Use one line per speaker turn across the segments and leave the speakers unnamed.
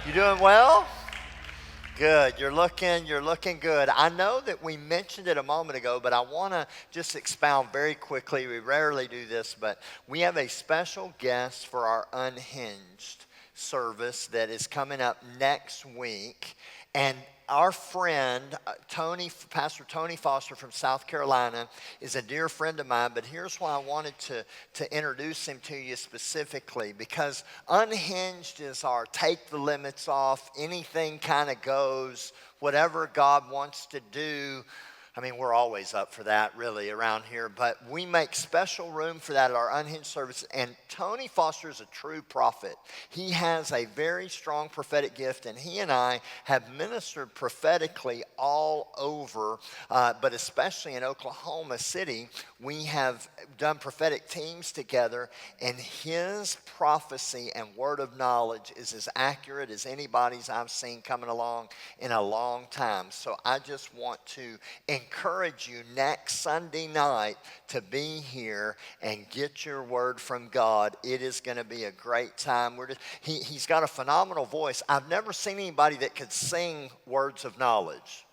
You doing well? Good. You're looking good. I know that we mentioned it a moment ago, but I want to just expound very quickly. We rarely do this, but we have a special guest for our Unhinged service that is coming up next week. And our friend, Pastor Tony Foster from South Carolina, is a dear friend of mine, but here's why I wanted to introduce him to you specifically, because Unhinged is our take the limits off, anything kind of goes, whatever God wants to do. I mean, we're always up for that, really, around here, but we make special room for that at our Unhinged service, and Tony Foster is a true prophet. He has a very strong prophetic gift, and he and I have ministered prophetically all over, but especially in Oklahoma City. We have done prophetic teams together, and his prophecy and word of knowledge is as accurate as anybody's I've seen coming along in a long time. So I just want to encourage you next Sunday night to be here and get your word from God. It is going to be a great time. He's got a phenomenal voice. I've never seen anybody that could sing words of knowledge,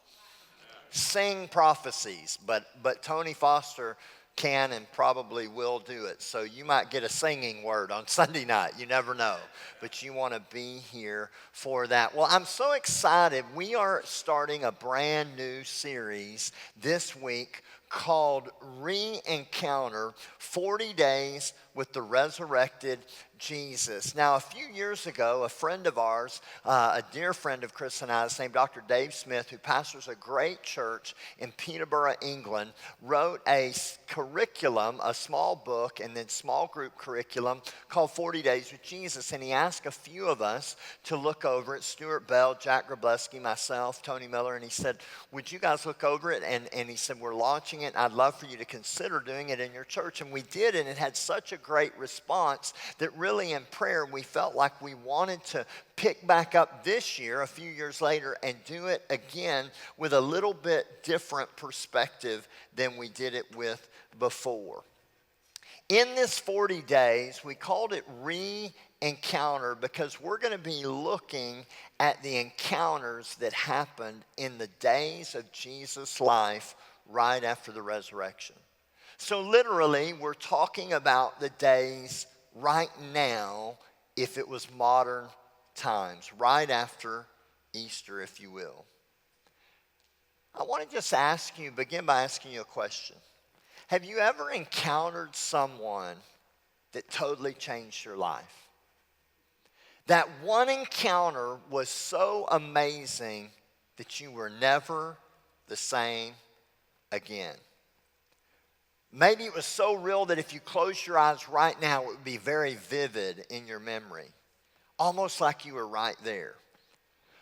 sing prophecies, but Tony Foster can and probably will do it. So you might get a singing word on Sunday night. You never know. But you want to be here for that. Well, I'm so excited. We are starting a brand new series this week called REencounter, 40 Days with the Resurrected Jesus. Now, a few years ago, a friend of ours, a dear friend of Chris and I's named Dr. Dave Smith, who pastors a great church in Peterborough, England, wrote a curriculum, a small book, and then small group curriculum called 40 Days with Jesus. And he asked a few of us to look over it, Stuart Bell, Jack Grableski, myself, Tony Miller, and he said, would you guys look over it? And he said, we're launching it, and I'd love for you to consider doing it in your church. And we did, and it had such a great response that really in prayer we felt like we wanted to pick back up this year, a few years later, and do it again with a little bit different perspective than we did it with before. In this 40 days, we called it Re-Encounter because we're going to be looking at the encounters that happened in the days of Jesus' life right after the resurrection. So literally, we're talking about the days right now, if it was modern times, right after Easter, if you will. I want to just begin by asking you a question. Have you ever encountered someone that totally changed your life? That one encounter was so amazing that you were never the same again. Maybe it was so real that if you close your eyes right now, it would be very vivid in your memory, almost like you were right there.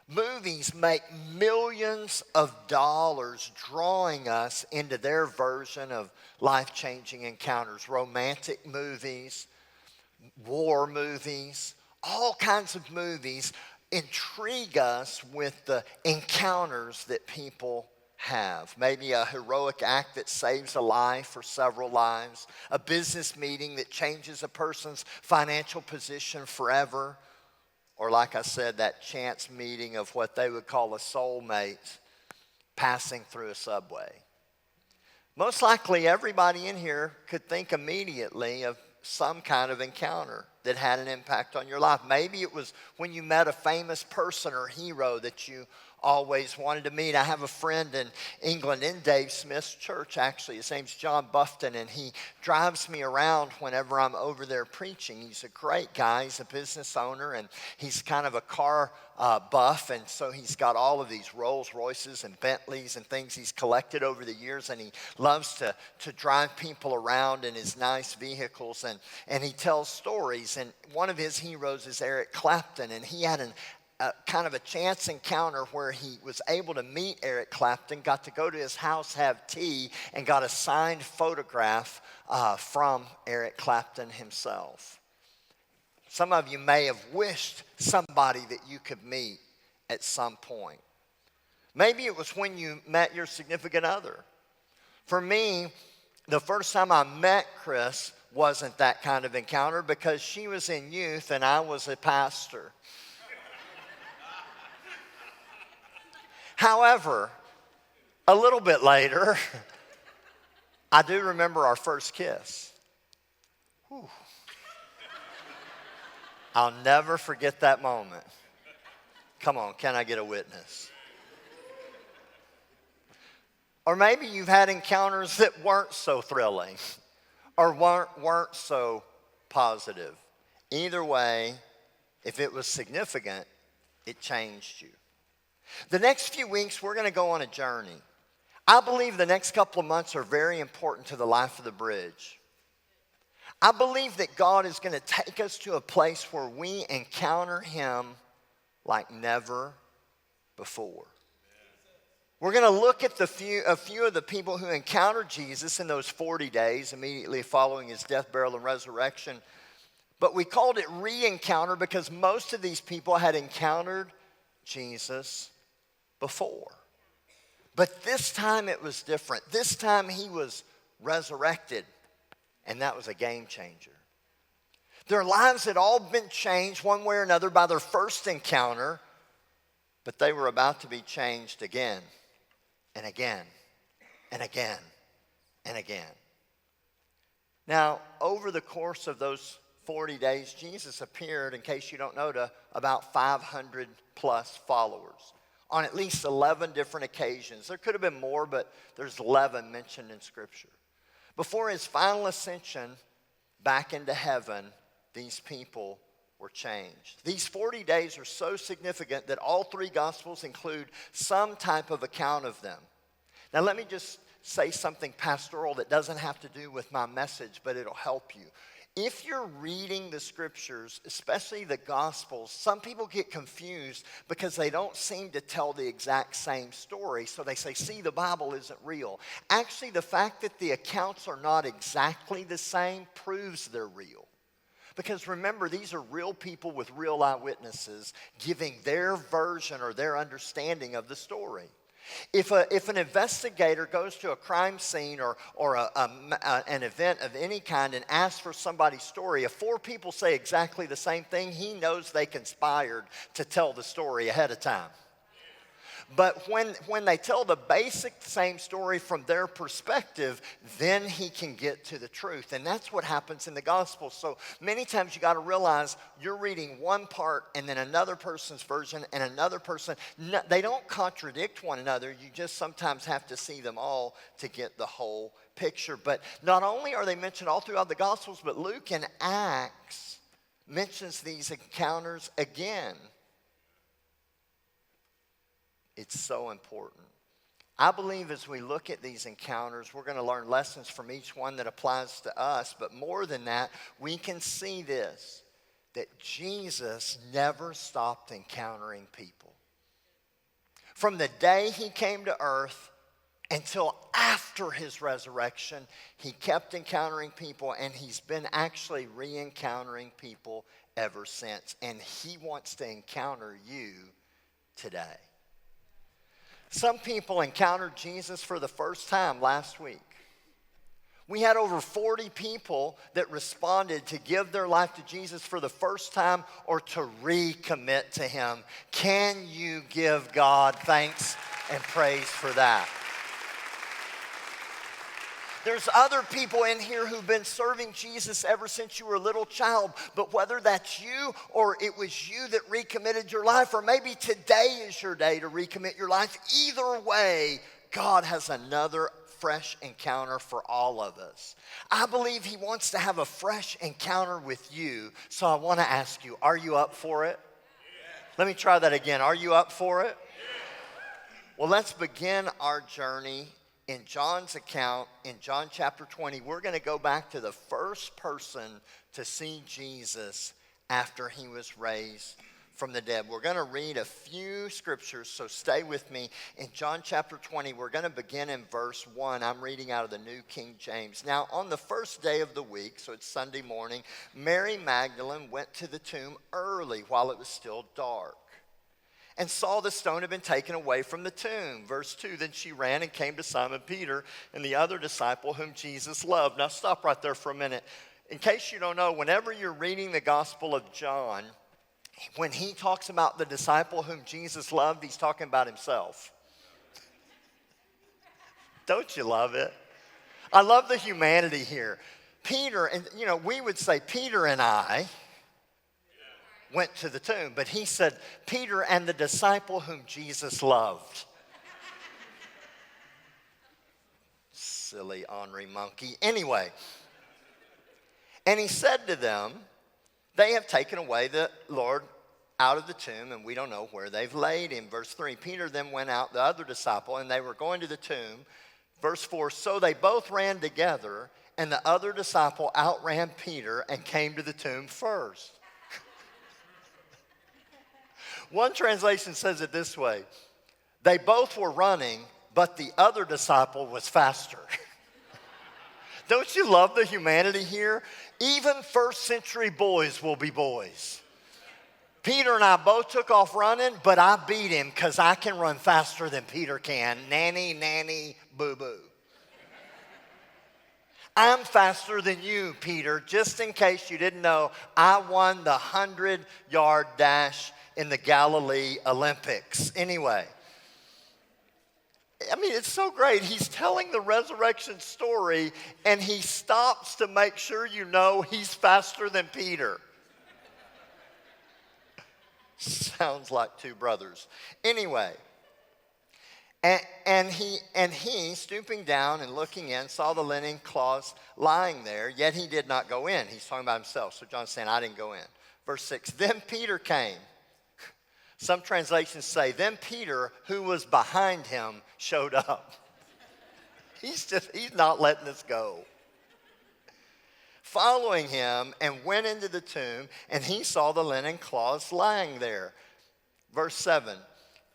Movies make millions of dollars drawing us into their version of life-changing encounters. Romantic movies, war movies, all kinds of movies intrigue us with the encounters that people have. Maybe a heroic act that saves a life or several lives, a business meeting that changes a person's financial position forever, or like I said, that chance meeting of what they would call a soulmate passing through a subway. Most likely everybody in here could think immediately of some kind of encounter that had an impact on your life. Maybe it was when you met a famous person or hero that you always wanted to meet. I have a friend in England in Dave Smith's church, actually. His name's John Bufton, and he drives me around whenever I'm over there preaching. He's a great guy. He's a business owner, and he's kind of a car buff, and so he's got all of these Rolls Royces and Bentleys and things he's collected over the years, and he loves to drive people around in his nice vehicles, and he tells stories. And one of his heroes is Eric Clapton, and he had kind of a chance encounter where he was able to meet Eric Clapton, got to go to his house, have tea, and got a signed photograph from Eric Clapton himself. Some of you may have wished somebody that you could meet at some point. Maybe it was when you met your significant other. For me, the first time I met Chris wasn't that kind of encounter because she was in youth and I was a pastor. However, a little bit later, I do remember our first kiss. Whew. I'll never forget that moment. Come on, can I get a witness? Or maybe you've had encounters that weren't so thrilling or weren't so positive. Either way, if it was significant, it changed you. The next few weeks, we're going to go on a journey. I believe the next couple of months are very important to the life of the bridge. I believe that God is going to take us to a place where we encounter Him like never before. We're going to look at a few of the people who encountered Jesus in those 40 days immediately following His death, burial, and resurrection. But we called it REencounter because most of these people had encountered Jesus before. But this time it was different. This time He was resurrected, and that was a game changer. Their lives had all been changed one way or another by their first encounter, but they were about to be changed again and again and again and again. Now, over the course of those 40 days, Jesus appeared, in case you don't know, to about 500 plus followers on at least 11 different occasions. There could have been more, but there's 11 mentioned in Scripture. Before His final ascension back into heaven, these people were changed. These 40 days are so significant that all three Gospels include some type of account of them. Now, let me just say something pastoral that doesn't have to do with my message, but it'll help you. If you're reading the Scriptures, especially the Gospels, some people get confused because they don't seem to tell the exact same story. So they say, see, the Bible isn't real. Actually, the fact that the accounts are not exactly the same proves they're real. Because remember, these are real people with real eyewitnesses giving their version or their understanding of the story. If an investigator goes to a crime scene or an event of any kind and asks for somebody's story, if four people say exactly the same thing, he knows they conspired to tell the story ahead of time. But when they tell the basic same story from their perspective, then he can get to the truth. And that's what happens in the gospel. So many times you got to realize you're reading one part and then another person's version and another person. No, they don't contradict one another. You just sometimes have to see them all to get the whole picture. But not only are they mentioned all throughout the gospels, but Luke in Acts mentions these encounters again. It's so important. I believe as we look at these encounters, we're going to learn lessons from each one that applies to us. But more than that, we can see this, that Jesus never stopped encountering people. From the day He came to earth until after His resurrection, He kept encountering people, and He's been actually re-encountering people ever since. And He wants to encounter you today. Some people encountered Jesus for the first time last week. We had over 40 people that responded to give their life to Jesus for the first time or to recommit to Him. Can you give God thanks and praise for that? There's other people in here who've been serving Jesus ever since you were a little child. But whether that's you or it was you that recommitted your life, or maybe today is your day to recommit your life, either way, God has another fresh encounter for all of us. I believe He wants to have a fresh encounter with you. So I want to ask you, are you up for it? Yeah. Let me try that again. Are you up for it? Yeah. Well, let's begin our journey in John's account, in John chapter 20. We're going to go back to the first person to see Jesus after He was raised from the dead. We're going to read a few scriptures, so stay with me. In John chapter 20, we're going to begin in verse 1. I'm reading out of the New King James. Now, on the first day of the week, so it's Sunday morning, Mary Magdalene went to the tomb early while it was still dark, and saw the stone had been taken away from the tomb. Verse 2, then she ran and came to Simon Peter and the other disciple whom Jesus loved. Now stop right there for a minute. In case you don't know, whenever you're reading the Gospel of John, when he talks about the disciple whom Jesus loved, he's talking about himself. Don't you love it? I love the humanity here. Peter, and we would say Peter and I went to the tomb, but he said Peter and the disciple whom Jesus loved. Silly ornery monkey. Anyway, and he said to them, they have taken away the Lord out of the tomb, and we don't know where they've laid him. Verse 3, Peter then went out, the other disciple, and they were going to the tomb. Verse 4, so they both ran together, and the other disciple outran Peter and came to the tomb first. One translation says it this way, they both were running, but the other disciple was faster. Don't you love the humanity here? Even first century boys will be boys. Peter and I both took off running, but I beat him because I can run faster than Peter can. Nanny, nanny, boo-boo. I'm faster than you, Peter. Just in case you didn't know, I won the 100-yard dash in the Galilee Olympics. Anyway, I mean, it's so great. He's telling the resurrection story, and he stops to make sure you know he's faster than Peter. Sounds like two brothers. Anyway, and he, stooping down and looking in, saw the linen cloths lying there, yet he did not go in. He's talking about himself. So John's saying, I didn't go in. Verse 6, then Peter came. Some translations say, then Peter, who was behind him, showed up. He's not letting this go. Following him and went into the tomb, and he saw the linen cloths lying there. Verse 7,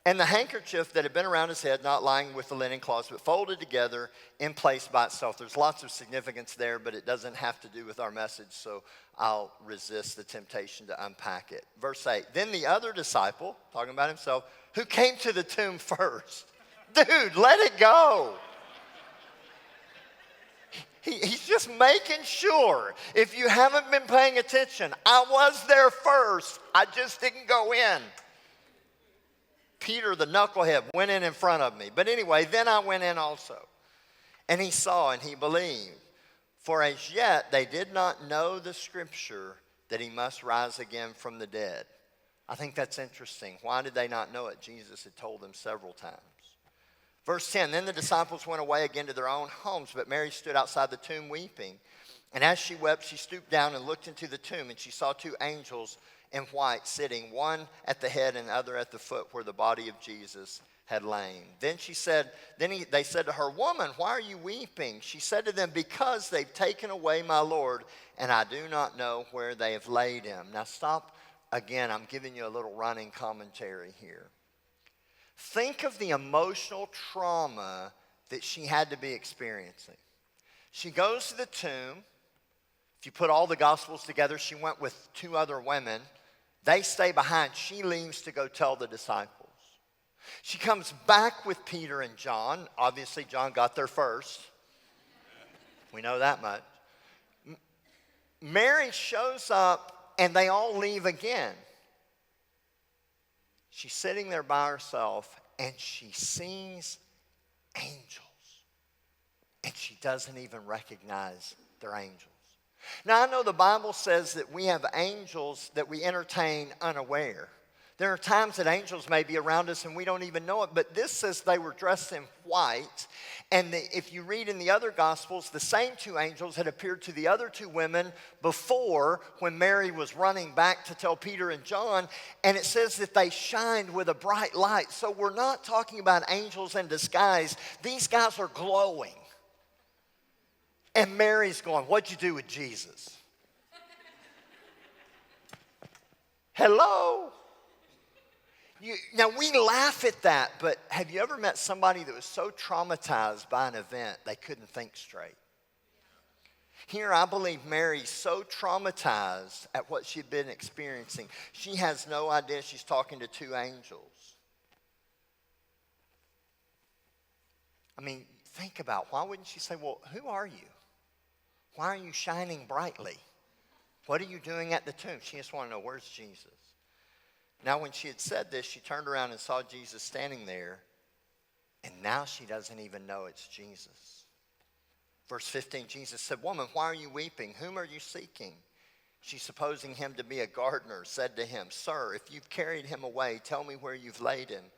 and the handkerchief that had been around his head, not lying with the linen cloths, but folded together in place by itself. There's lots of significance there, but it doesn't have to do with our message, so I'll resist the temptation to unpack it. Verse 8, then the other disciple, talking about himself, who came to the tomb first. Dude, let it go. He's just making sure. If you haven't been paying attention, I was there first. I just didn't go in. Peter, the knucklehead, went in front of me. But anyway, then I went in also. And he saw and he believed. For as yet they did not know the scripture that he must rise again from the dead. I think that's interesting. Why did they not know it? Jesus had told them several times. Verse 10, then the disciples went away again to their own homes, but Mary stood outside the tomb weeping. And as she wept, she stooped down and looked into the tomb, and she saw two angels in white sitting, one at the head and the other at the foot where the body of Jesus had lain. Then they said to her, woman, why are you weeping? She said to them, because they've taken away my Lord, and I do not know where they have laid him. Now stop again. I'm giving you a little running commentary here. Think of the emotional trauma that she had to be experiencing. She goes to the tomb. If you put all the Gospels together, she went with two other women. They stay behind. She leaves to go tell the disciples. She comes back with Peter and John. Obviously, John got there first. We know that much. Mary shows up, and they all leave again. She's sitting there by herself, and she sees angels. And she doesn't even recognize they're angels. Now, I know the Bible says that we have angels that we entertain unaware. There are times that angels may be around us and we don't even know it, but this says they were dressed in white. And if you read in the other Gospels, the same two angels had appeared to the other two women before when Mary was running back to tell Peter and John, and it says that they shined with a bright light. So we're not talking about angels in disguise. These guys are glowing. And Mary's going, what'd you do with Jesus? Hello? Now, we laugh at that, but have you ever met somebody that was so traumatized by an event they couldn't think straight? Here, I believe Mary's so traumatized at what she'd been experiencing, she has no idea she's talking to two angels. I mean, think about, why wouldn't she say, well, who are you? Why are you shining brightly? What are you doing at the tomb? She just wanted to know, where's Jesus? Now, when she had said this, she turned around and saw Jesus standing there And now she doesn't even know it's Jesus. Verse 15, Jesus said, "Woman, why are you weeping? Whom are you seeking?" She, supposing him to be a gardener, said to him, "Sir, if you've carried him away, tell me where you've laid him,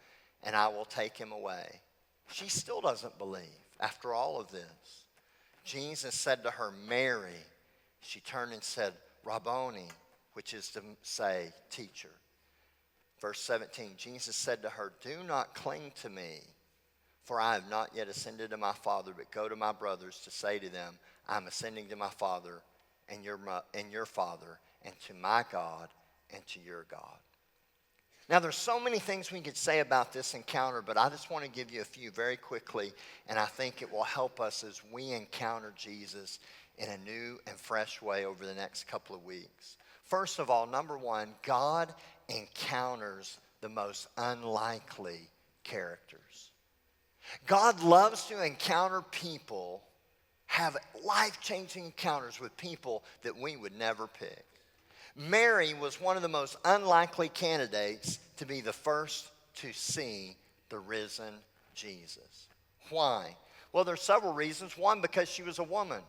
and I will take him away." She still doesn't believe after all of this. Jesus said to her, "Mary." She turned and said, "Rabboni," which is to say, teacher. Verse 17, Jesus said to her, "Do not cling to me, for I have not yet ascended to my Father, but go to my brothers to say to them, I'm ascending to my Father and your Father, and to my God and to your God." Now, there's so many things we could say about this encounter, but I just want to give you a few very quickly, and I think it will help us as we encounter Jesus in a new and fresh way over the next couple of weeks. First of all, number one, God encounters the most unlikely characters. God loves to encounter people, have life-changing encounters with people that we would never pick. Mary was one of the most unlikely candidates to be the first to see the risen Jesus. Why? Well, there's several reasons. One, because she was a woman.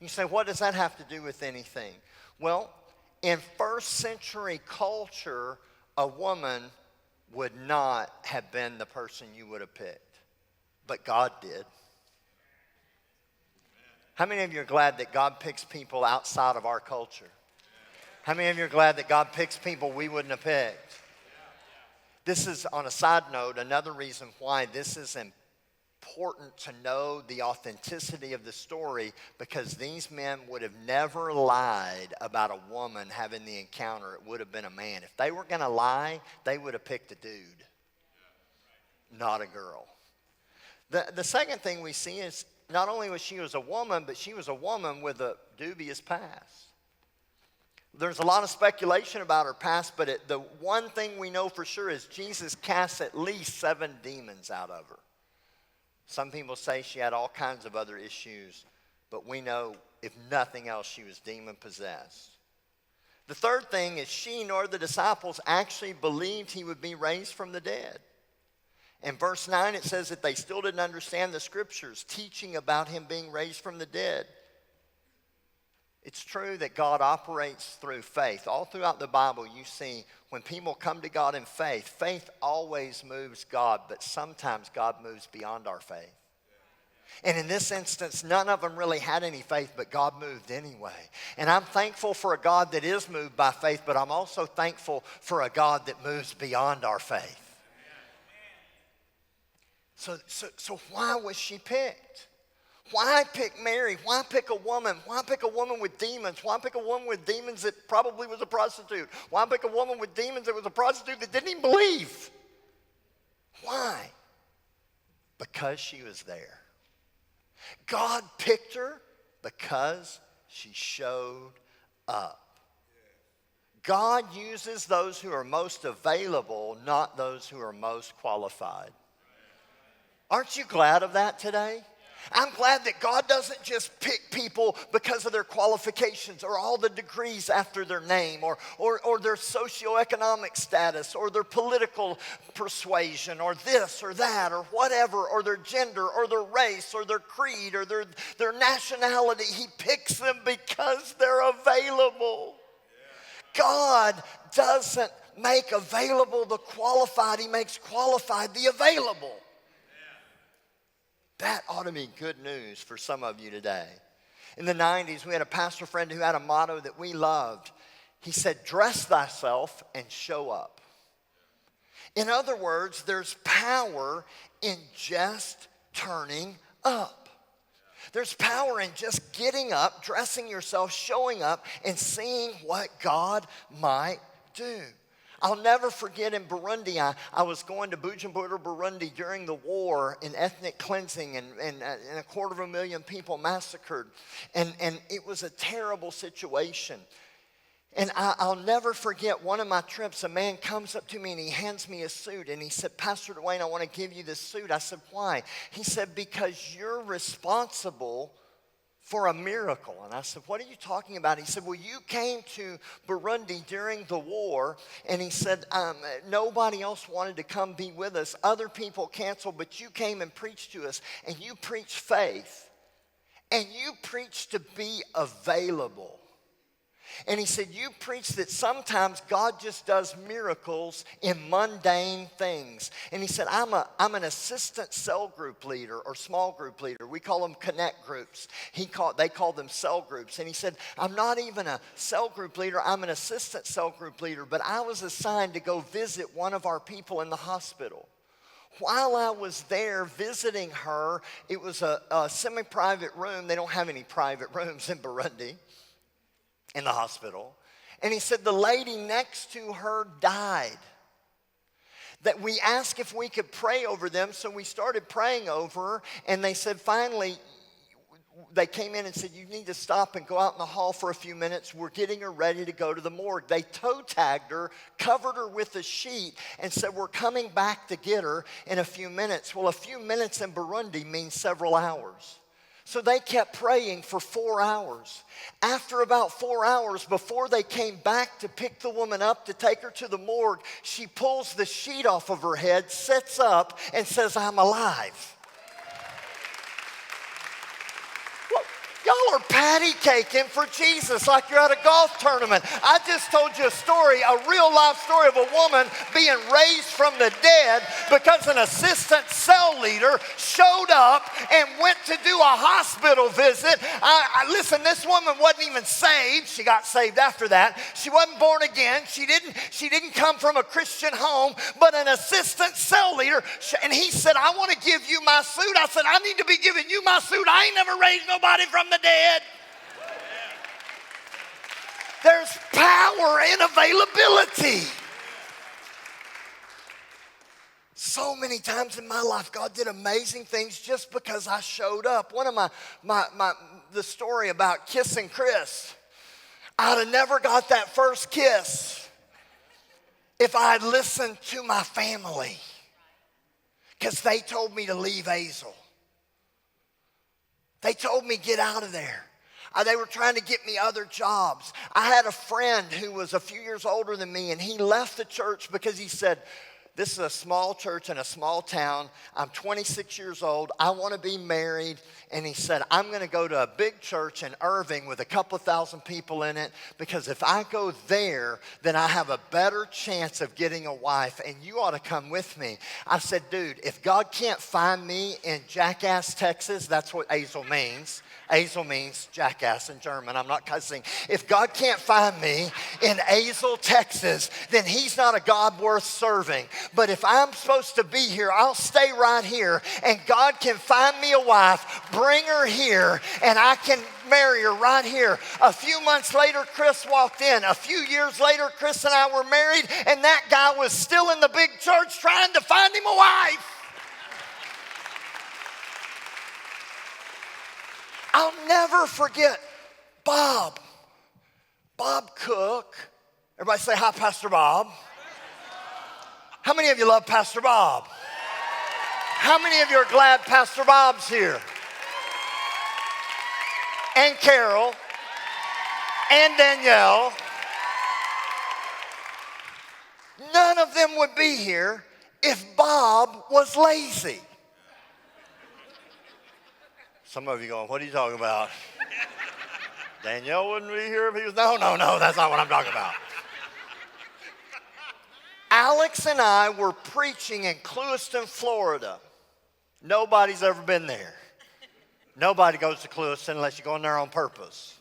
You say, what does that have to do with anything? Well, in first century culture, a woman would not have been the person you would have picked. But God did. How many of you are glad that God picks people outside of our culture? How many of you are glad that God picks people we wouldn't have picked? This is, on a side note, another reason why this is important to know the authenticity of the story, because these men would have never lied about a woman having the encounter. It would have been a man. If they were going to lie, they would have picked a dude, not a girl. The second thing we see is not only was she a woman, but she was a woman with a dubious past. There's a lot of speculation about her past, but the one thing we know for sure is Jesus cast at least 7 demons out of her. Some people say she had all kinds of other issues, but we know, if nothing else, she was demon-possessed. The third thing is she nor the disciples actually believed he would be raised from the dead. In verse 9, it says that they still didn't understand the scriptures teaching about him being raised from the dead. It's true that God operates through faith. All throughout the Bible, you see when people come to God in faith, faith always moves God, but sometimes God moves beyond our faith. And in this instance, none of them really had any faith, but God moved anyway. And I'm thankful for a God that is moved by faith, but I'm also thankful for a God that moves beyond our faith. So why was she picked? Why pick Mary? Why pick a woman? Why pick a woman with demons? Why pick a woman with demons that probably was a prostitute? Why pick a woman with demons that was a prostitute that didn't even believe? Why? Because she was there. God picked her because she showed up. God uses those who are most available, not those who are most qualified. Aren't you glad of that today? I'm glad that God doesn't just pick people because of their qualifications or all the degrees after their name or their socioeconomic status or their political persuasion or this or that or whatever, or their gender or their race or their creed or their nationality. He picks them because they're available. God doesn't make available the qualified. He makes qualified the available. That ought to be good news for some of you today. In the 90s, we had a pastor friend who had a motto that we loved. He said, "Dress thyself and show up." In other words, there's power in just turning up. There's power in just getting up, dressing yourself, showing up, and seeing what God might do. I'll never forget in Burundi, I was going to Bujumbura, Burundi during the war in ethnic cleansing and 250,000 people massacred. And it was a terrible situation. And I'll never forget one of my trips, a man comes up to me and he hands me a suit and he said, "Pastor Duane, I want to give you this suit." I said, "Why?" He said, "Because you're responsible for a miracle. And I said, what are you talking about? He said, well, you came to Burundi during the war, and he said, nobody else wanted to come be with us. Other people canceled, but you came and preached to us, and you preached faith, and you preached to be available. And he said, you preach that sometimes God just does miracles in mundane things. And he said, I'm an assistant cell group leader or small group leader. We call them connect groups. They call them cell groups. And he said, I'm not even a cell group leader. I'm an assistant cell group leader. But I was assigned to go visit one of our people in the hospital. While I was there visiting her, it was a semi-private room. They don't have any private rooms in Burundi, in the hospital. And he said the lady next to her died. That we asked if we could pray over them, so we started praying over her, and they said finally, they came in and said, you need to stop and go out in the hall for a few minutes. We're getting her ready to go to the morgue. They toe tagged her, covered her with a sheet, and said, we're coming back to get her in a few minutes. Well, a few minutes in Burundi means several hours. So they kept praying for 4 hours. After about 4 hours, before they came back to pick the woman up to take her to the morgue, she pulls the sheet off of her head, sits up, and says, I'm alive. Y'all are patty caking for Jesus like you're at a golf tournament. I just told you a story, a real life story of a woman being raised from the dead because an assistant cell leader showed up and went to do a hospital visit. Listen, this woman wasn't even saved. She got saved after that. She wasn't born again. She didn't come from a Christian home, but an assistant cell leader. And he said, I want to give you my suit. I said, I need to be giving you my suit. I ain't never raised nobody from the dead. There's power in availability. So many times in my life, God did amazing things just because I showed up. One of the story about kissing Chris. I'd have never got that first kiss if I had listened to my family, because they told me to leave Hazel. They told me, get out of there. They were trying to get me other jobs. I had a friend who was a few years older than me, and he left the church because he said, this is a small church in a small town. I'm 26 years old. I want to be married. And he said, I'm going to go to a big church in Irving with a couple thousand people in it, because if I go there, then I have a better chance of getting a wife, and you ought to come with me. I said, dude, if God can't find me in Jackass, Texas, that's what Hazel means. Hazel means jackass in German. I'm not cussing. If God can't find me in Hazel, Texas, then he's not a God worth serving. But if I'm supposed to be here, I'll stay right here, and God can find me a wife, bring her here, and I can marry her right here. A few months later, Chris walked in. A few years later, Chris and I were married, and that guy was still in the big church trying to find him a wife. I'll never forget Bob Cook. Everybody say hi, Pastor Bob. How many of you love Pastor Bob? How many of you are glad Pastor Bob's here? And Carol and Danielle. None of them would be here if Bob was lazy. Some of you going, what are you talking about? Danielle wouldn't be here if he was, no, that's not what I'm talking about. Alex and I were preaching in Clewiston, Florida. Nobody's ever been there. Nobody goes to Clewiston unless you go in there on purpose.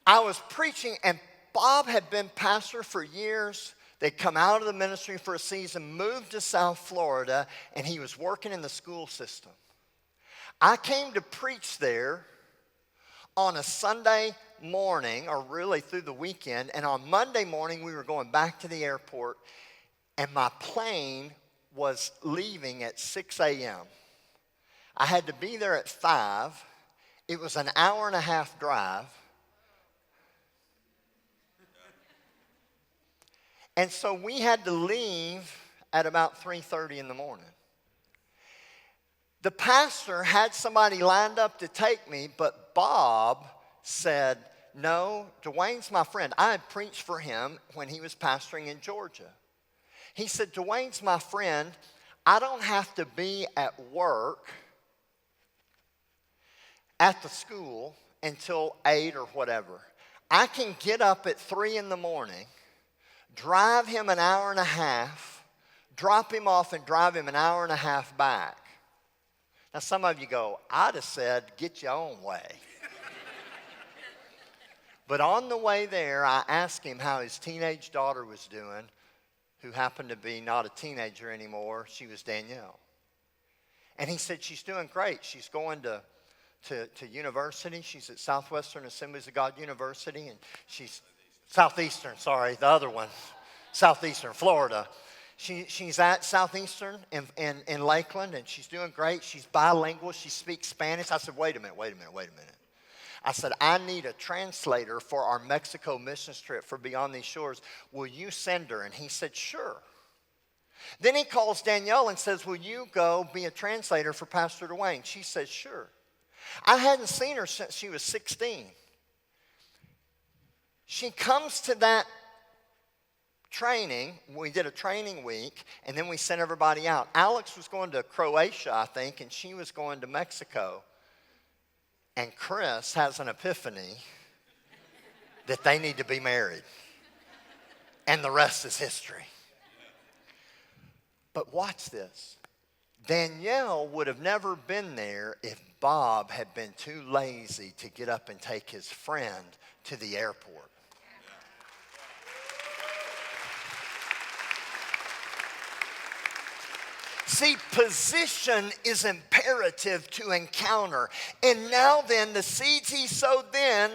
I was preaching, and Bob had been pastor for years. They'd come out of the ministry for a season, moved to South Florida, and he was working in the school system. I came to preach there on a Sunday morning, or really through the weekend, and on Monday morning we were going back to the airport, and my plane was leaving at 6 a.m. I had to be there at 5. It was an hour and a half drive. And so we had to leave at about 3:30 in the morning. The pastor had somebody lined up to take me, but Bob said, no, Duane's my friend. I had preached for him when he was pastoring in Georgia. He said, Duane's my friend. I don't have to be at work at the school until 8 or whatever. I can get up at 3 in the morning, drive him an hour and a half, drop him off and drive him an hour and a half back. Now some of you go, I'd have said, get your own way. But on the way there, I asked him how his teenage daughter was doing, who happened to be not a teenager anymore. She was Danielle. And he said, she's doing great. She's going to university. She's at Southwestern Assemblies of God University. And she's Southeastern, the other one. Southeastern, Florida. She's at Southeastern in Lakeland, and she's doing great. She's bilingual. She speaks Spanish. I said, wait a minute. I said, I need a translator for our Mexico missions trip for Beyond These Shores. Will you send her? And he said, sure. Then he calls Danielle and says, will you go be a translator for Pastor Duane? She says, sure. I hadn't seen her since she was 16. She comes to that training. We did a training week, and then we sent everybody out. Alex was going to Croatia, I think, and she was going to Mexico. And Chris has an epiphany that they need to be married. And the rest is history. But watch this. Danielle would have never been there if Bob had been too lazy to get up and take his friend to the airport. See, position is imperative to encounter. And now then, the seeds he sowed then,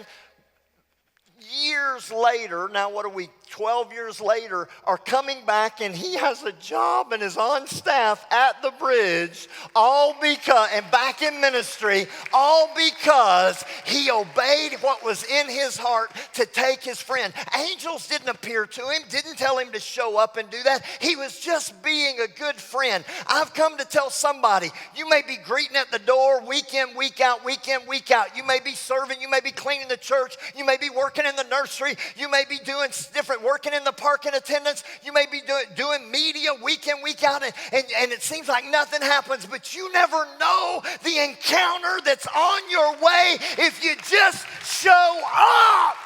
years later, now what are we, 12 years later, are coming back, and he has a job and is on staff at the bridge, and back in ministry, all because he obeyed what was in his heart to take his friend. Angels didn't appear to him, didn't tell him to show up and do that. He was just being a good friend. I've come to tell somebody, you may be greeting at the door week in, week out, week in, week out. You may be serving, you may be cleaning the church, you may be working in the nursery, you may be doing different, working in the park in attendance, you may be doing media week in, week out, and it seems like nothing happens, but you never know the encounter that's on your way if you just show up.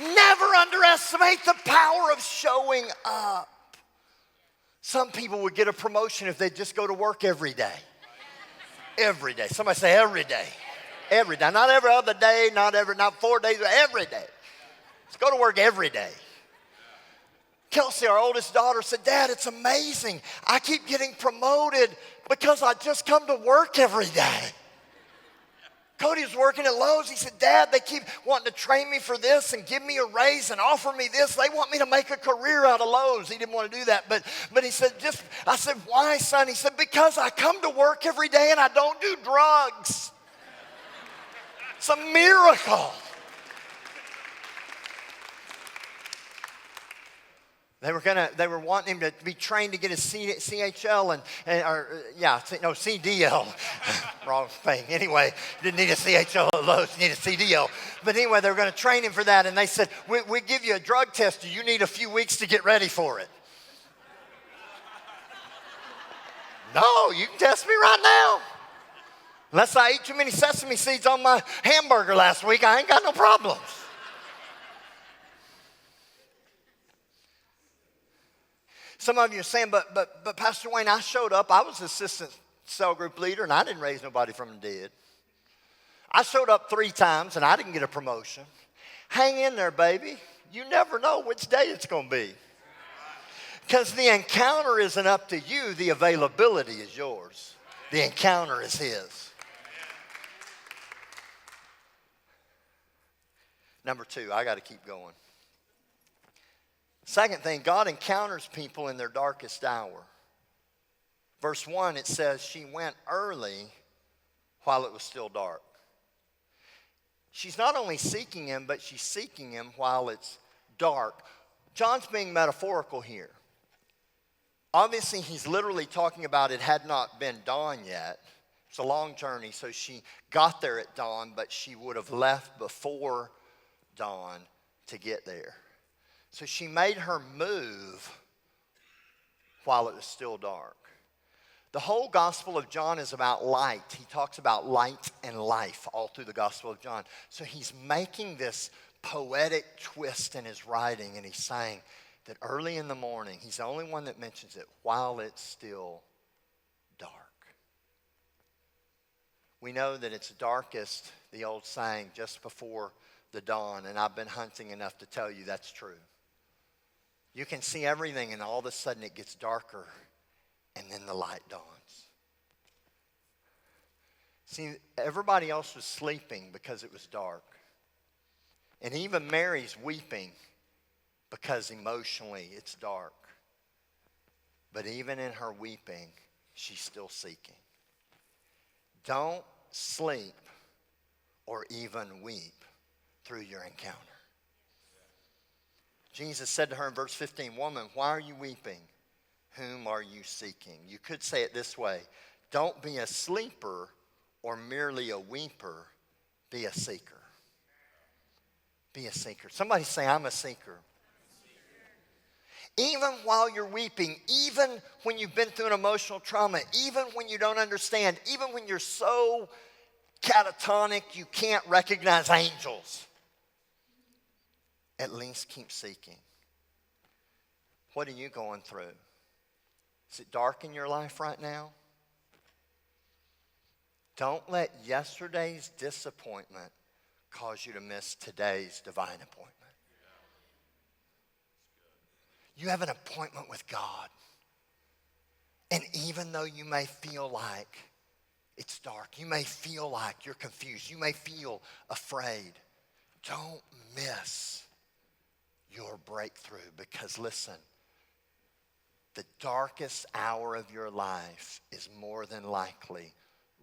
Never underestimate the power of showing up. Some people would get a promotion if they just go to work every day. Every day. Somebody say every day. Every day. Not every other day, not 4 days, but every day. Let's go to work every day. Kelsey, our oldest daughter, said, Dad, it's amazing. I keep getting promoted because I just come to work every day. Cody was working at Lowe's. He said, Dad, they keep wanting to train me for this and give me a raise and offer me this. They want me to make a career out of Lowe's. He didn't want to do that. But he said, I said, why, son? He said, because I come to work every day and I don't do drugs. It's a miracle. They were wanting him to be trained to get his CHL CDL. Wrong thing. Anyway, didn't need a CHL at Lowe's, needed a CDL. But anyway, they were going to train him for that, and they said, we give you a drug test. You need a few weeks to get ready for it. No, you can test me right now. Unless I ate too many sesame seeds on my hamburger last week, I ain't got no problems. Some of you are saying, but Pastor Wayne, I showed up. I was assistant cell group leader, and I didn't raise nobody from the dead. I showed up 3 times, and I didn't get a promotion. Hang in there, baby. You never know which day it's going to be. Because the encounter isn't up to you. The availability is yours. The encounter is his. Number 2, I got to keep going. Second thing, God encounters people in their darkest hour. Verse 1, it says, she went early while it was still dark. She's not only seeking him, but she's seeking him while it's dark. John's being metaphorical here. Obviously, he's literally talking about it had not been dawn yet. It's a long journey, so she got there at dawn, but she would have left before dawn to get there. So she made her move while it was still dark. The whole Gospel of John is about light. He talks about light and life all through the Gospel of John. So he's making this poetic twist in his writing, and he's saying that early in the morning, he's the only one that mentions it, while it's still dark. We know that it's darkest, the old saying, just before the dawn, and I've been hunting enough to tell you that's true. You can see everything, and all of a sudden it gets darker, and then the light dawns. See, everybody else was sleeping because it was dark. And even Mary's weeping because emotionally it's dark. But even in her weeping, she's still seeking. Don't sleep or even weep through your encounter. Jesus said to her in verse 15, "Woman, why are you weeping? Whom are you seeking?" You could say it this way: don't be a sleeper or merely a weeper. Be a seeker. Be a seeker. Somebody say, I'm a seeker. Even while you're weeping, even when you've been through an emotional trauma, even when you don't understand, even when you're so catatonic you can't recognize angels, at least keep seeking. What are you going through? Is it dark in your life right now? Don't let yesterday's disappointment cause you to miss today's divine appointment. You have an appointment with God. And even though you may feel like it's dark, you may feel like you're confused, you may feel afraid, don't miss your breakthrough, because listen, the darkest hour of your life is more than likely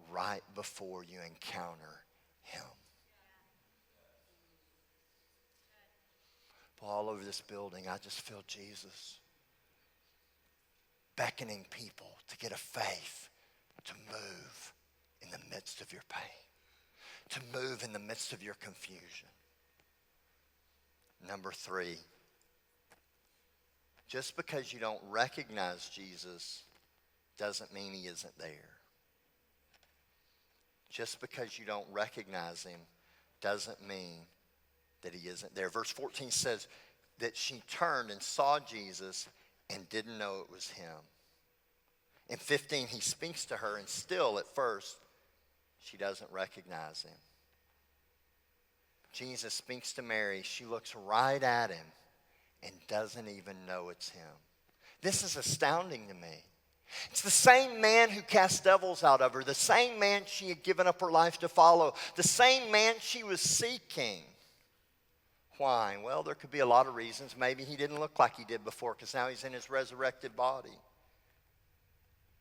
right before you encounter him. All over this building, I just feel Jesus beckoning people to get a faith to move in the midst of your pain, to move in the midst of your confusion. Number 3, just because you don't recognize Jesus doesn't mean he isn't there. Just because you don't recognize him doesn't mean that he isn't there. Verse 14 says that she turned and saw Jesus and didn't know it was him. In 15, he speaks to her, and still at first, she doesn't recognize him. Jesus speaks to Mary. She looks right at him and doesn't even know it's him. This is astounding to me. It's the same man who cast devils out of her, the same man she had given up her life to follow, the same man she was seeking. Why? Well, there could be a lot of reasons. Maybe he didn't look like he did before because now he's in his resurrected body.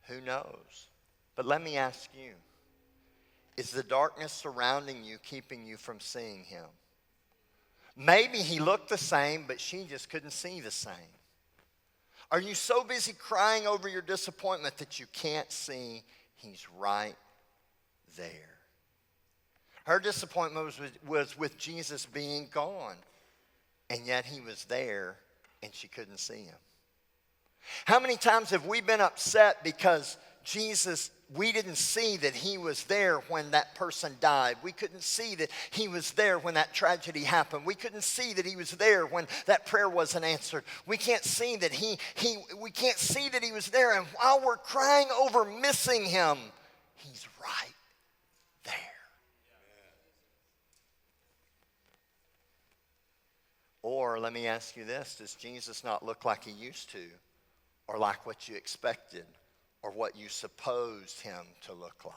Who knows? But let me ask you, is the darkness surrounding you keeping you from seeing him? Maybe he looked the same, but she just couldn't see the same. Are you so busy crying over your disappointment that you can't see he's right there? Her disappointment was with Jesus being gone, and yet he was there, and she couldn't see him. How many times have we been upset because we didn't see that he was there when that person died. We couldn't see that he was there when that tragedy happened. We couldn't see that he was there when that prayer wasn't answered. We can't see that we can't see that he was there, and while we're crying over missing him, he's right there. Or let me ask you this, does Jesus not look like he used to, or like what you expected, or what you supposed him to look like?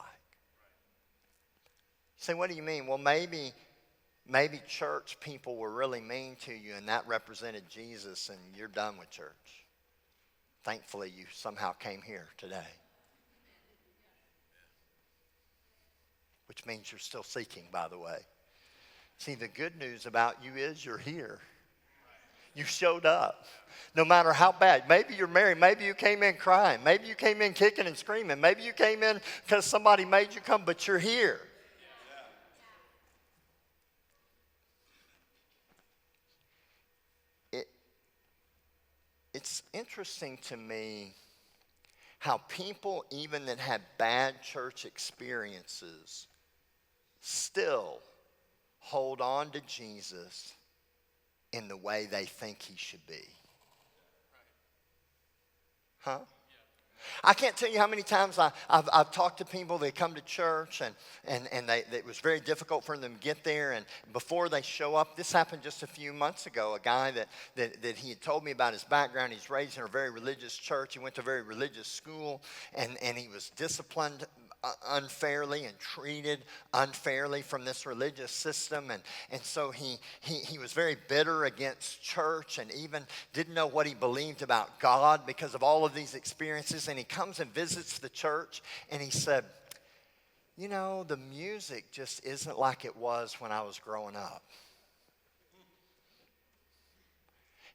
You say, what do you mean? Well, maybe church people were really mean to you, and that represented Jesus, and you're done with church. Thankfully, you somehow came here today. Which means you're still seeking, by the way. See, the good news about you is you're here. You showed up. No matter how bad. Maybe you're married. Maybe you came in crying. Maybe you came in kicking and screaming. Maybe you came in because somebody made you come, but you're here. It's interesting to me how people, even that have bad church experiences, still hold on to Jesus in the way they think he should be. Huh? I can't tell you how many times I've talked to people that come to church and it was very difficult for them to get there. And before they show up, this happened just a few months ago. A guy that he had told me about his background. He's raised in a very religious church. He went to a very religious school, and he was disciplined unfairly and treated unfairly from this religious system, and so he was very bitter against church and even didn't know what he believed about God because of all of these experiences. And he comes and visits the church, and he said, you know, the music just isn't like it was when I was growing up.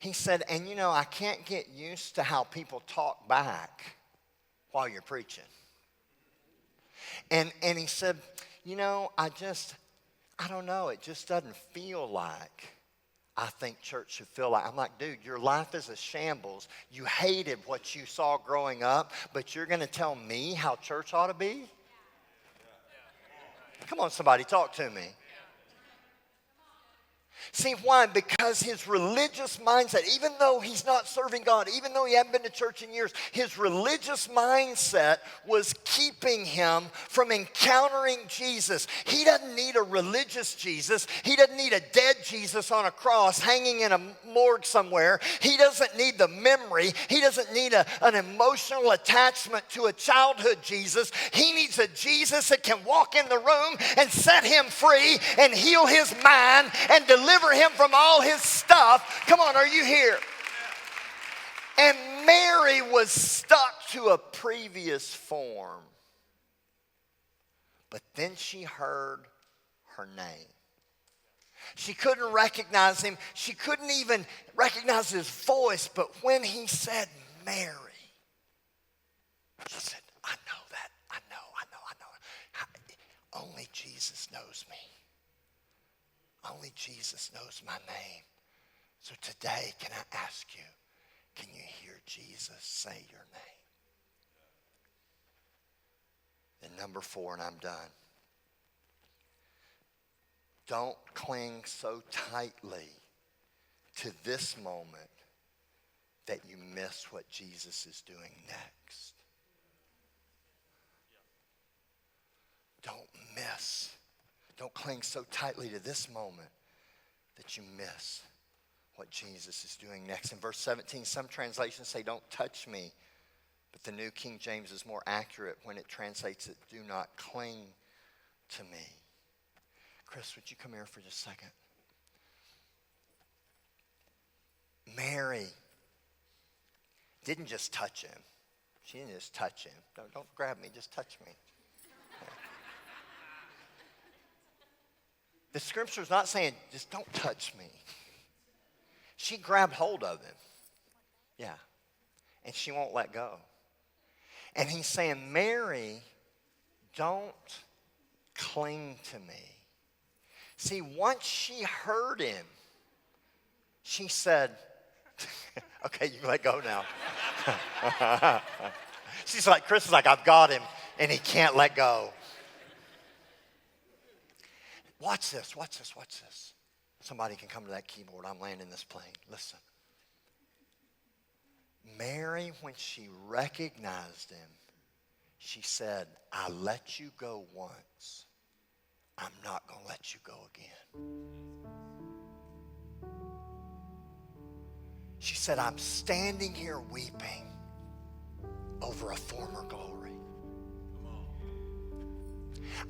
He said, and you know, I can't get used to how people talk back while you're preaching. And he said, you know, I don't know, it just doesn't feel like I think church should feel like. I'm like, dude, your life is a shambles. You hated what you saw growing up, but you're going to tell me how church ought to be? Come on, somebody, talk to me. See, why? Because his religious mindset, even though he's not serving God, even though he hadn't been to church in years, his religious mindset was keeping him from encountering Jesus. He doesn't need a religious Jesus. He doesn't need a dead Jesus on a cross hanging in a morgue somewhere. He doesn't need the memory. He doesn't need an emotional attachment to a childhood Jesus. He needs a Jesus that can walk in the room and set him free and heal his mind and deliver him from all his stuff. Come on, are you here? And Mary was stuck to a previous form. But then she heard her name. She couldn't recognize him. She couldn't even recognize his voice. But when he said Mary, she said, I know that. I know. Only Jesus knows me. Only Jesus knows my name. So today, can I ask you, can you hear Jesus say your name? Then number 4, and I'm done. Don't cling so tightly to this moment that you miss what Jesus is doing next. Don't cling so tightly to this moment that you miss what Jesus is doing next. In verse 17, some translations say, don't touch me. But the New King James is more accurate when it translates it, do not cling to me. Chris, would you come here for just a second? Mary didn't just touch him. She didn't just touch him. Don't grab me, just touch me. The scripture's not saying, just don't touch me. She grabbed hold of him. Yeah. And she won't let go. And he's saying, Mary, don't cling to me. See, once she heard him, she said, okay, you can let go now. She's like, Chris is like, I've got him, and he can't let go. Watch this. Somebody can come to that keyboard. I'm landing this plane. Listen. Mary, when she recognized him, she said, I let you go once. I'm not going to let you go again. She said, I'm standing here weeping over a former glory.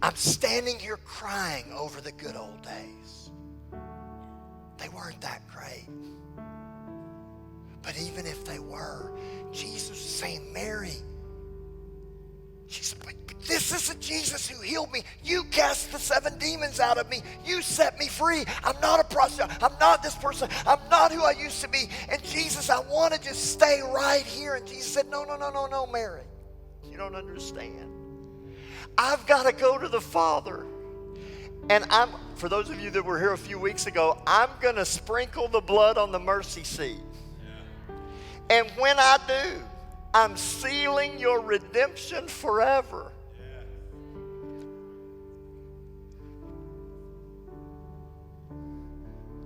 I'm standing here crying over the good old days. They weren't that great. But even if they were, Jesus was saying, Mary, she said, but this this is the Jesus who healed me. You cast the 7 demons out of me. You set me free. I'm not a prostitute. I'm not this person. I'm not who I used to be. And Jesus, I want to just stay right here. And Jesus said, no, Mary. You don't understand. I've got to go to the Father. And for those of you that were here a few weeks ago, I'm going to sprinkle the blood on the mercy seat. Yeah. And when I do, I'm sealing your redemption forever. Yeah.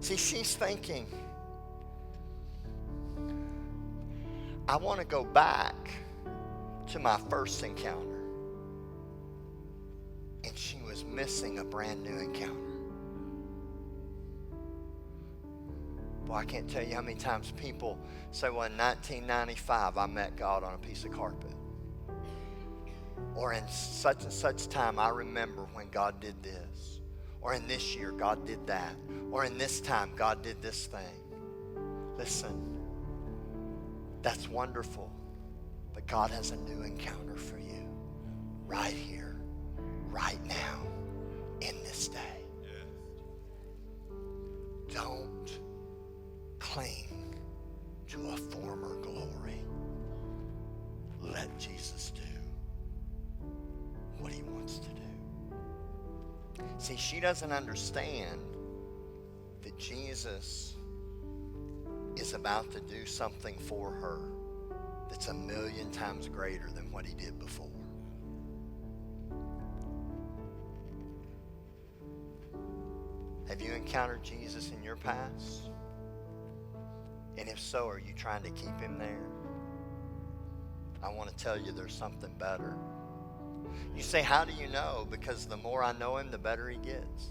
See, she's thinking, I want to go back to my first encounter. And she was missing a brand new encounter. Well, I can't tell you how many times people say, well, in 1995, I met God on a piece of carpet. Or in such and such time, I remember when God did this. Or in this year, God did that. Or in this time, God did this thing. Listen, that's wonderful. But God has a new encounter for you right here. Right now, in this day. Yes. Don't cling to a former glory. Let Jesus do what he wants to do. See, she doesn't understand that Jesus is about to do something for her that's 1,000,000 times greater than what he did before. Have you encountered Jesus in your past? And if so, are you trying to keep him there? I want to tell you there's something better. You say, how do you know? Because the more I know him, the better he gets.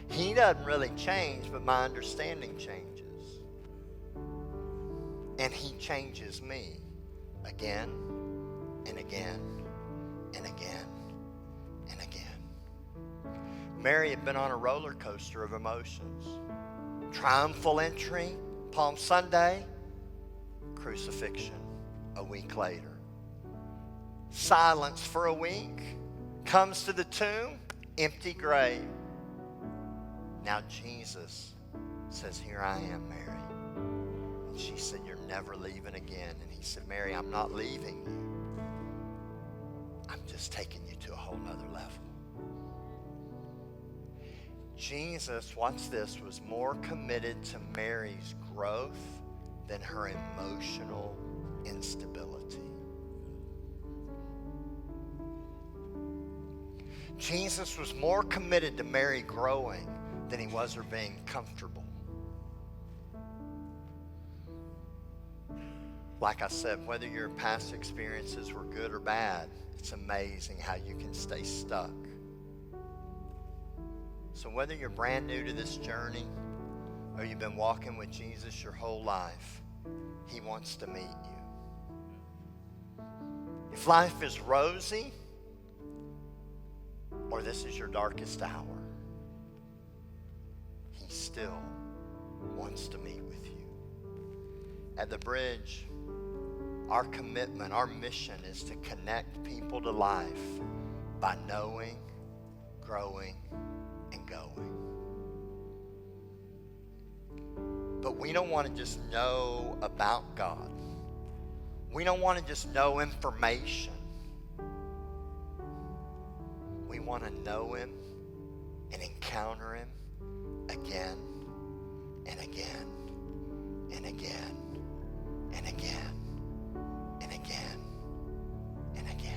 He doesn't really change, but my understanding changes. And he changes me again and again and again and again. Mary had been on a roller coaster of emotions. Triumphal entry, Palm Sunday, crucifixion a week later. Silence for a week, comes to the tomb, empty grave. Now Jesus says, here I am, Mary. And she said, you're never leaving again. And he said, Mary, I'm not leaving you. I'm just taking you to a whole nother level. Jesus, watch this, was more committed to Mary's growth than her emotional instability. Jesus was more committed to Mary growing than he was her being comfortable. Like I said, whether your past experiences were good or bad, it's amazing how you can stay stuck. So whether you're brand new to this journey or you've been walking with Jesus your whole life, he wants to meet you. If life is rosy or this is your darkest hour, he still wants to meet with you. At the Bridge, our commitment, our mission is to connect people to life by knowing, growing, and going. But we don't want to just know about God. We don't want to just know information. We want to know him and encounter him again and again and again and again and again and again.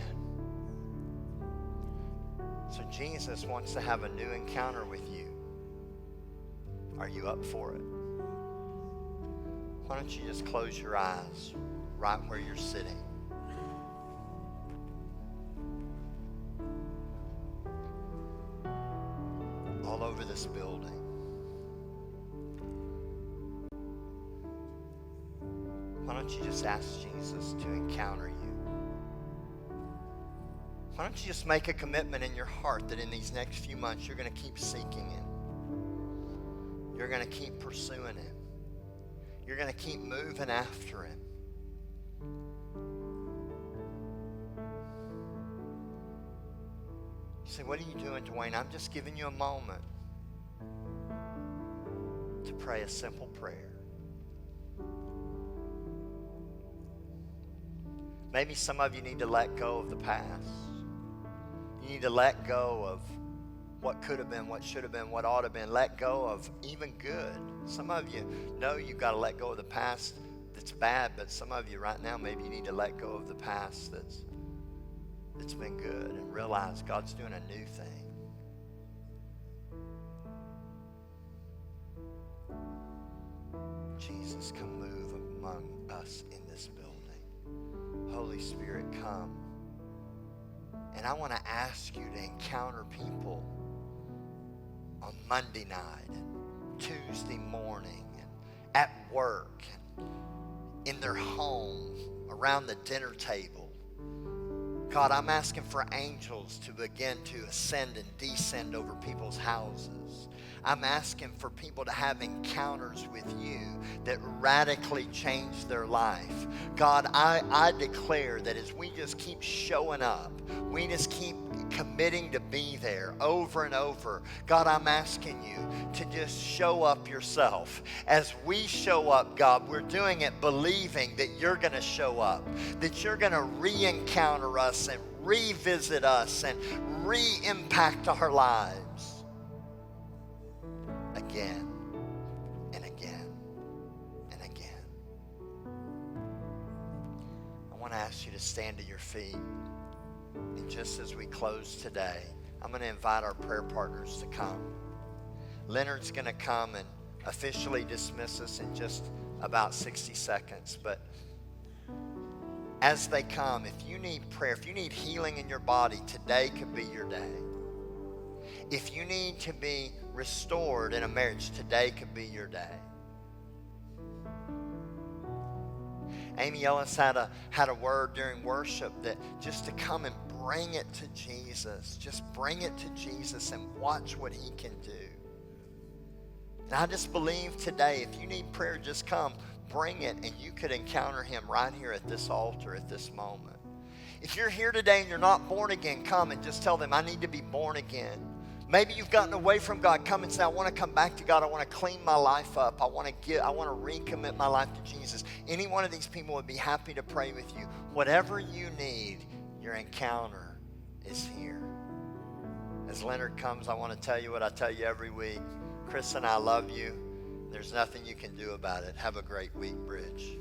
So Jesus wants to have a new encounter with you. Are you up for it? Why don't you just close your eyes right where you're sitting? All over this building. Why don't you just ask Jesus to encounter you? Why don't you just make a commitment in your heart that in these next few months you're going to keep seeking him. You're going to keep pursuing him. You're going to keep moving after him. say, what are you doing, Duane? I'm just giving you a moment to pray a simple prayer. Maybe some of you need to let go of the past. You need to let go of what could have been, what should have been, what ought to have been. Let go of even good. Some of you know you've got to let go of the past that's bad, but some of you right now, maybe you need to let go of the past that's been good and realize God's doing a new thing. Jesus, come move among us in this building. Holy Spirit, come. And I want to ask you to encounter people on Monday night and Tuesday morning and at work and in their home, around the dinner table. God, I'm asking for angels to begin to ascend and descend over people's houses. I'm asking for people to have encounters with you that radically change their life. God, I declare that as we just keep showing up, we just keep committing to be there over and over. God, I'm asking you to just show up yourself. As we show up, God, we're doing it believing that you're going to show up, that you're going to re-encounter us and revisit us and re-impact our lives. Again and again and again. I want to ask you to stand to your feet. And just as we close today, I'm going to invite our prayer partners to come. Leonard's going to come and officially dismiss us in just about 60 seconds. But as they come, if you need prayer, if you need healing in your body, today could be your day. If you need to be restored in a marriage, today could be your day. Amy Ellis had a word during worship that just to come and bring it to Jesus. Just bring it to Jesus and watch what he can do. And I just believe today, if you need prayer, just come, bring it, and you could encounter him right here at this altar at this moment. If you're here today and you're not born again, come and just tell them, I need to be born again. Maybe you've gotten away from God. Come and say, I want to come back to God. I want to clean my life up. I want to recommit my life to Jesus. Any one of these people would be happy to pray with you. Whatever you need, your encounter is here. As Leonard comes, I want to tell you what I tell you every week. Chris and I love you. There's nothing you can do about it. Have a great week, Bridge.